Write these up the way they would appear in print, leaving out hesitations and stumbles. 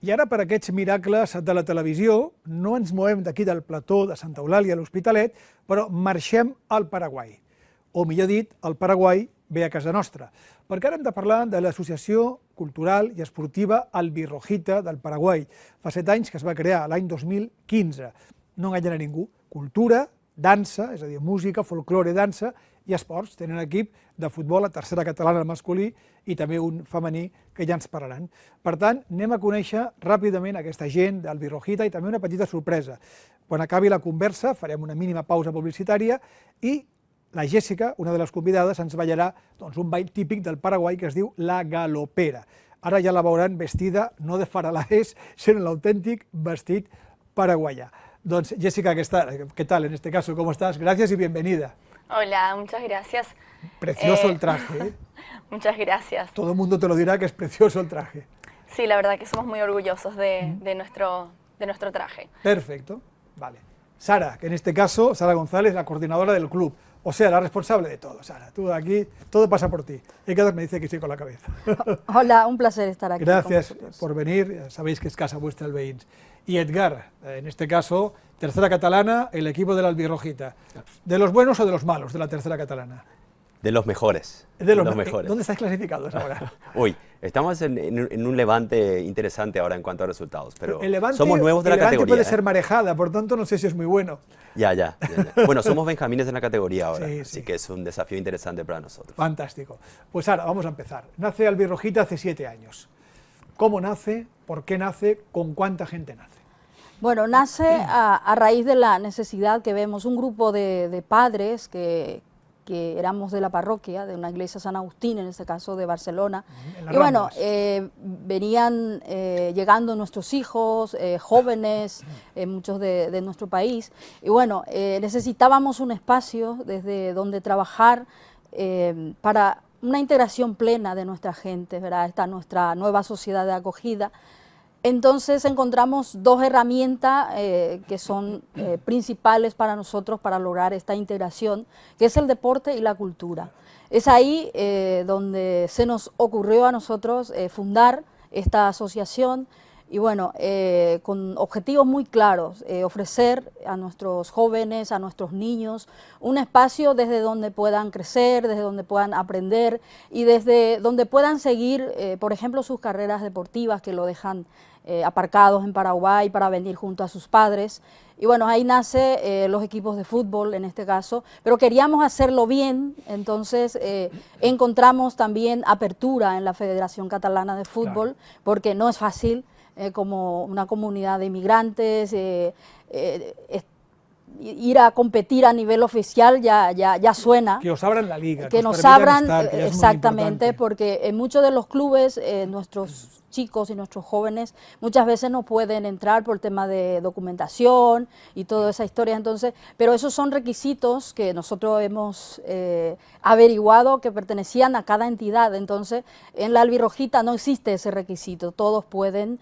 I ara, per aquests miracles de la televisió, no ens movem d'aquí del plató de Santa Eulàlia a l'Hospitalet, però marxem al Paraguai. O millor dit, el Paraguai ve a casa nostra, perquè ara hem de parlar de l'Associació Cultural i Esportiva Albirrojita del Paraguai. Fa 7 anys que es va crear, l'any 2015. No enganyarà ningú. Cultura, dansa, és a dir, música, folklore, dansa i esports. Tenen equip de futbol a tercera catalana masculí i també un femení que ja ens parlaran. Per tant, anem a conèixer ràpidament aquesta gent d'Albirrojita i també una petita sorpresa. Quan acabi la conversa farem una mínima pausa publicitària i la Jessica, una de les convidades, ens ballarà un ball típic del Paraguai que es diu la galopera. Ara ja la veuran vestida no de faralaes, sinó l'autèntic vestit paraguayà. Doncs Jessica, ¿qué tal en este caso? ¿Cómo estás? Gracias y bienvenida. Hola, muchas gracias. Precioso el traje, ¿eh? Muchas gracias. Todo el mundo te lo dirá que es precioso el traje. Sí, la verdad que somos muy orgullosos de nuestro traje. Perfecto, vale. Sara, que en este caso, Sara González, la coordinadora del club, o sea, la responsable de todo. Sara, tú aquí, todo pasa por ti. Y cada vez me dice que sí con la cabeza. Hola, un placer estar aquí. Gracias por venir, ya sabéis que es casa vuestra el Veïns. Y Edgar, en este caso, tercera catalana, el equipo de la Albirrojita. ¿De los buenos o de los malos de la tercera catalana? De los mejores. De los mejores. ¿Dónde estáis clasificados ahora? Uy, estamos en un levante interesante ahora en cuanto a resultados, pero el levante, somos nuevos de la categoría. El levante puede ser marejada, por tanto no sé si es muy bueno. Ya. Bueno, somos benjamines en la categoría ahora, sí, así que es un desafío interesante para nosotros. Fantástico. Pues ahora vamos a empezar. Nace Albirrojita hace 7 años. ¿Cómo nace? ¿Por qué nace? ¿Con cuánta gente nace? Bueno, nace a raíz de la necesidad que vemos, un grupo de padres que éramos de la parroquia, de una iglesia San Agustín, en este caso de Barcelona. Y bueno, venían llegando nuestros hijos, jóvenes, muchos de nuestro país. Y bueno, necesitábamos un espacio desde donde trabajar para una integración plena de nuestra gente, ¿verdad? Esta nuestra nueva sociedad de acogida. Entonces encontramos 2 herramientas que son principales para nosotros para lograr esta integración, que es el deporte y la cultura. Es ahí donde se nos ocurrió a nosotros fundar esta asociación y bueno, con objetivos muy claros, ofrecer a nuestros jóvenes, a nuestros niños, un espacio desde donde puedan crecer, desde donde puedan aprender y desde donde puedan seguir, por ejemplo, sus carreras deportivas que lo dejan aparcados en Paraguay para venir junto a sus padres. Y bueno, ahí nace los equipos de fútbol en este caso, pero queríamos hacerlo bien, entonces encontramos también apertura en la Federación Catalana de Fútbol, claro, porque no es fácil como una comunidad de inmigrantes, ir a competir a nivel oficial ya suena. Que os abran la liga. Que nos abran, exactamente, porque en muchos de los clubes nuestros chicos y nuestros jóvenes muchas veces no pueden entrar por tema de documentación y toda esa historia, entonces, pero esos son requisitos que nosotros hemos averiguado que pertenecían a cada entidad, entonces en la Albirrojita no existe ese requisito, todos pueden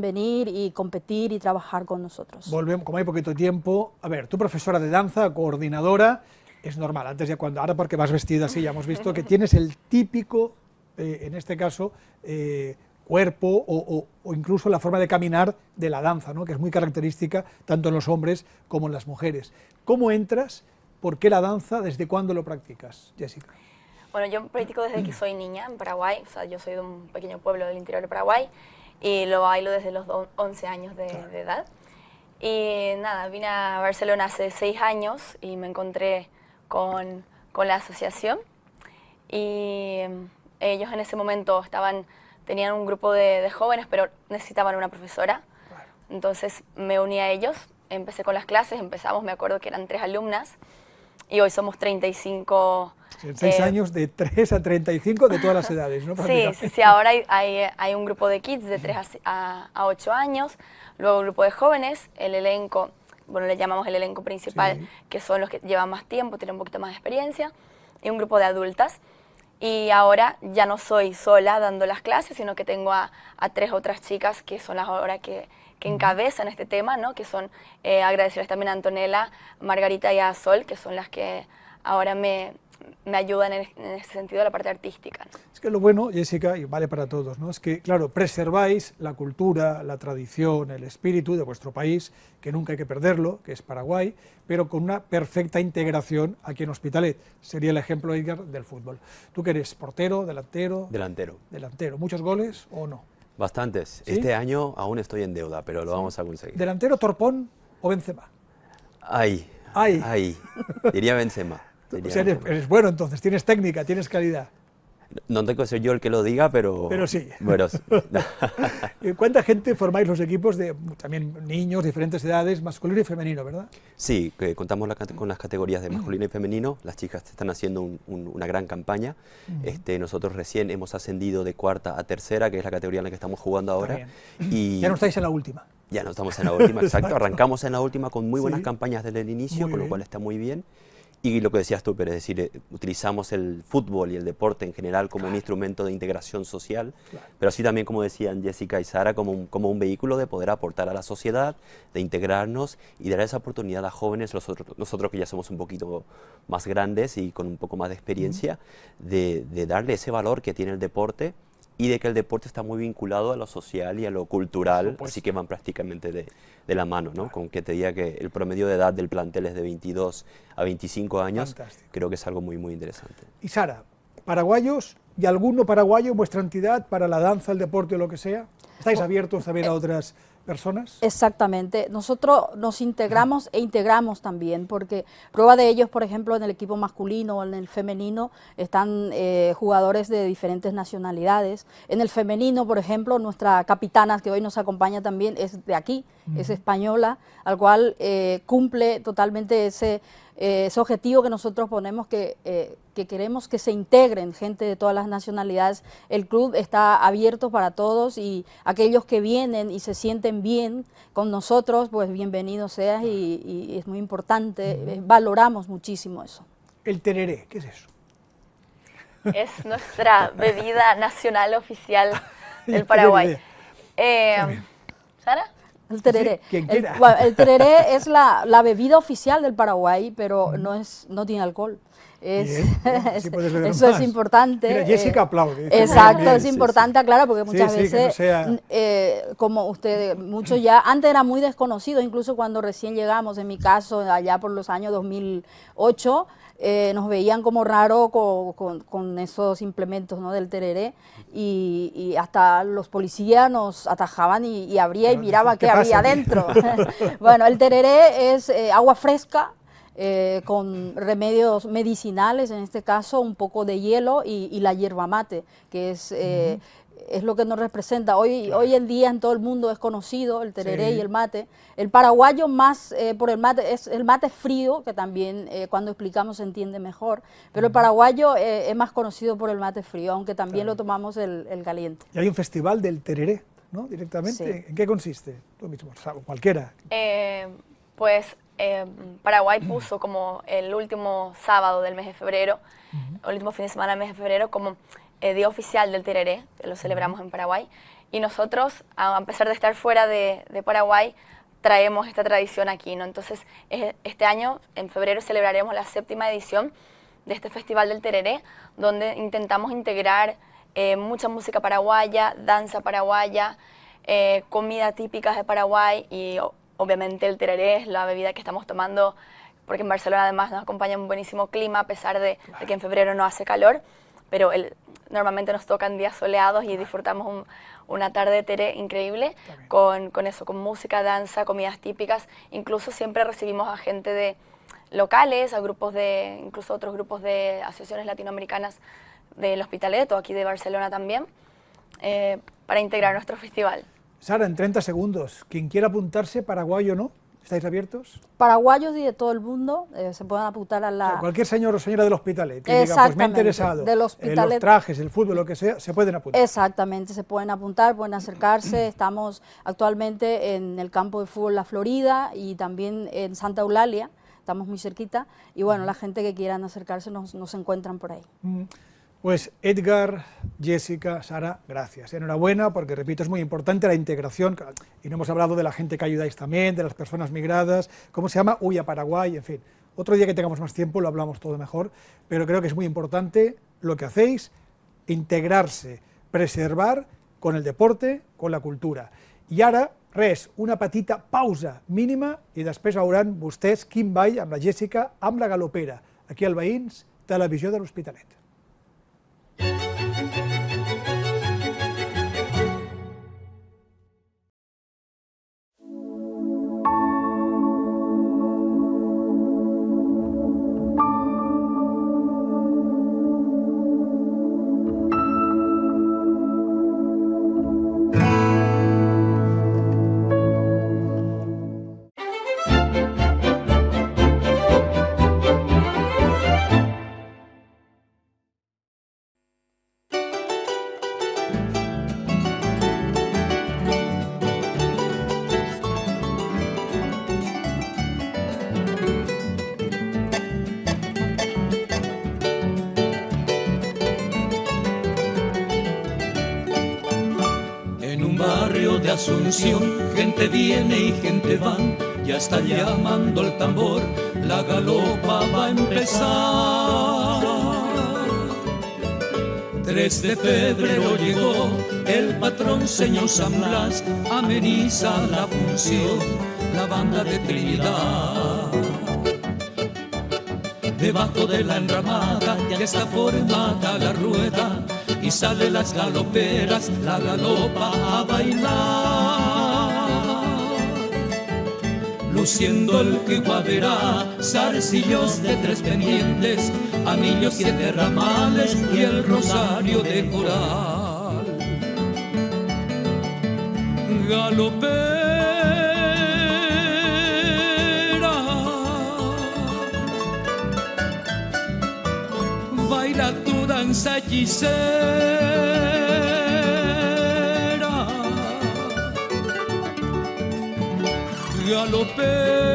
venir y competir y trabajar con nosotros. Volvemos, como hay poquito tiempo, a ver, tú profesora de danza, coordinadora, es normal, antes ya cuando, ahora porque vas vestida así, ya hemos visto que tienes el típico, en este caso, cuerpo o incluso la forma de caminar de la danza, ¿no? Que es muy característica tanto en los hombres como en las mujeres. ¿Cómo entras? ¿Por qué la danza? ¿Desde cuándo lo practicas, Jessica? Bueno, yo practico desde que soy niña en Paraguay, o sea, yo soy de un pequeño pueblo del interior de Paraguay y lo bailo desde los 11 años de edad. Y nada, vine a Barcelona hace 6 años y me encontré con la asociación y ellos en ese momento tenían un grupo de jóvenes, pero necesitaban una profesora. Claro. Entonces me uní a ellos, empecé con las clases, me acuerdo que eran 3 alumnas, y hoy somos 35. En 6 años, de 3 a 35 de todas las edades, ¿no? Sí, ahora hay un grupo de kids de 3 a 8 años, luego un grupo de jóvenes, el elenco, bueno, le llamamos el elenco principal, sí, que son los que llevan más tiempo, tienen un poquito más de experiencia, y un grupo de adultas. Y ahora ya no soy sola dando las clases, sino que tengo a 3 otras chicas que son las ahora que encabezan este tema, ¿no? Que son, agradecerles también a Antonella, Margarita y a Sol, que son las que ahora me me ayudan en ese sentido la parte artística. Es que lo bueno, Jessica, y vale para todos, ¿no? Es que, claro, preserváis la cultura, la tradición, el espíritu de vuestro país, que nunca hay que perderlo, que es Paraguay, pero con una perfecta integración aquí en Hospitalet. Sería el ejemplo, Edgar, del fútbol. ¿Tú que eres portero, delantero? Delantero. Delantero. ¿Muchos goles o no? Bastantes. ¿Sí? Este año aún estoy en deuda, pero lo vamos a conseguir. ¿Delantero, Torpón o Benzema? Ahí. Diría Benzema. O sea, eres bueno entonces, tienes técnica, tienes calidad. No tengo que ser yo el que lo diga, pero... Pero sí. Bueno, ¿Cuánta gente formáis los equipos de también niños, diferentes edades, masculino y femenino, verdad? sí, que contamos con las categorías de masculino y femenino. Las chicas están haciendo una gran campaña. Nosotros recién hemos ascendido de cuarta a tercera, que es la categoría en la que estamos jugando ahora. Y ya no estáis en la última. Ya no estamos en la última, exacto. Arrancamos en la última con muy buenas campañas desde el inicio, con lo cual está muy bien. Y lo que decías tú, pero es decir, utilizamos el fútbol y el deporte en general como un instrumento de integración social, pero así también, como decían Jessica y Sara, como un vehículo de poder aportar a la sociedad, de integrarnos y dar esa oportunidad a jóvenes, nosotros que ya somos un poquito más grandes y con un poco más de experiencia, de darle ese valor que tiene el deporte, y de que el deporte está muy vinculado a lo social y a lo cultural, así que van prácticamente de la mano, ¿no? Con que te diga que el promedio de edad del plantel es de 22 a 25 años, fantástico. Creo que es algo muy, muy interesante. Y Sara, ¿paraguayos y alguno paraguayo en vuestra entidad para la danza, el deporte o lo que sea? ¿Estáis abiertos también a otras personas? Exactamente. Nosotros nos integramos e integramos también, porque prueba de ellos, por ejemplo, en el equipo masculino o en el femenino, están jugadores de diferentes nacionalidades. En el femenino, por ejemplo, nuestra capitana, que hoy nos acompaña también, es de aquí, es española, al cual cumple totalmente ese objetivo que nosotros ponemos, que queremos que se integren gente de todas las nacionalidades. El club está abierto para todos, y aquellos que vienen y se sienten bien con nosotros, pues bienvenidos seas, y es muy importante, valoramos muchísimo eso. El tereré, ¿qué es eso? Es nuestra bebida nacional oficial del Paraguay. ¿Sara? El tereré. Sí, quien quiera. El tereré es la bebida oficial del Paraguay, pero no tiene alcohol. Sí puedes beber eso más. Es importante. Mira, Jessica aplaude. Exacto, es importante aclarar, porque muchas veces, no sea... como ustedes, muchos ya, antes era muy desconocido, incluso cuando recién llegamos, en mi caso, allá por los años 2008, nos veían como raro con esos implementos, ¿no?, del tereré, y hasta los policías nos atajaban y abría y miraba qué había adentro. Bueno, el tereré es agua fresca, con remedios medicinales, en este caso un poco de hielo y la yerba mate, que es lo que nos representa. Hoy en día en todo el mundo es conocido el tereré y el mate. El paraguayo más por el mate es el mate frío, que también cuando explicamos se entiende mejor, pero el paraguayo es más conocido por el mate frío, aunque también lo tomamos el caliente. Y hay un festival del tereré, ¿no?, directamente. Sí. ¿En qué consiste? Tú mismo, cualquiera. Paraguay puso como el último sábado del mes de febrero, el último fin de semana del mes de febrero, como día oficial del tereré, que lo celebramos en Paraguay, y nosotros, a pesar de estar fuera de Paraguay, traemos esta tradición aquí, ¿no? Entonces, este año, en febrero, celebraremos la 7ª edición de este Festival del Tereré, donde intentamos integrar mucha música paraguaya, danza paraguaya, comida típica de Paraguay, y obviamente el tereré es la bebida que estamos tomando, porque en Barcelona además nos acompaña un buenísimo clima, a pesar de que en febrero no hace calor, pero normalmente nos tocan días soleados y disfrutamos una tarde de tereré increíble, con eso, con música, danza, comidas típicas. Incluso siempre recibimos a gente de locales, a grupos incluso otros grupos de asociaciones latinoamericanas del Hospitalet o aquí de Barcelona también, para integrar nuestro festival. Sara, en 30 segundos, quien quiera apuntarse, paraguayo o no, ¿estáis abiertos? Paraguayos y de todo el mundo se pueden apuntar a la... O sea, cualquier señor o señora del Hospitalet que diga, pues me ha interesado, los trajes, el fútbol, lo que sea, se pueden apuntar. Exactamente, se pueden apuntar, pueden acercarse. Estamos actualmente en el campo de fútbol La Florida y también en Santa Eulalia, estamos muy cerquita, y bueno, la gente que quieran acercarse nos encuentran por ahí. Pues Edgar, Jessica, Sara, gracias. Enhorabuena, porque repito, es muy importante la integración, y no hemos hablado de la gente que ayudáis también, de las personas migradas, ¿cómo se llama? Huya Paraguay, en fin, Otro día que tengamos más tiempo lo hablamos todo mejor, pero creo que es muy importante lo que hacéis, integrarse, preservar con el deporte, con la cultura. I ara, res, una petita pausa mínima i després veuran vostès quin ball amb la Jèssica, amb la galopera, aquí al Veïns, Televisió de l'Hospitalet. De Asunción, gente viene y gente va, ya está llamando el tambor, la galopa va a empezar. 3 de febrero llegó el patrón señor San Blas, ameniza la función, la banda de Trinidad. Debajo de la enramada ya está formada la rueda, y salen las galoperas, la galopa a bailar. Luciendo el que guaverá, zarcillos de 3 pendientes, anillos 7 ramales y el rosario de coral. Galopera, baila tu danza hechicera, galopera,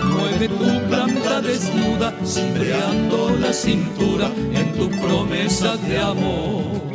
mueve tu planta desnuda, cimbreando la cintura en tu promesa de amor.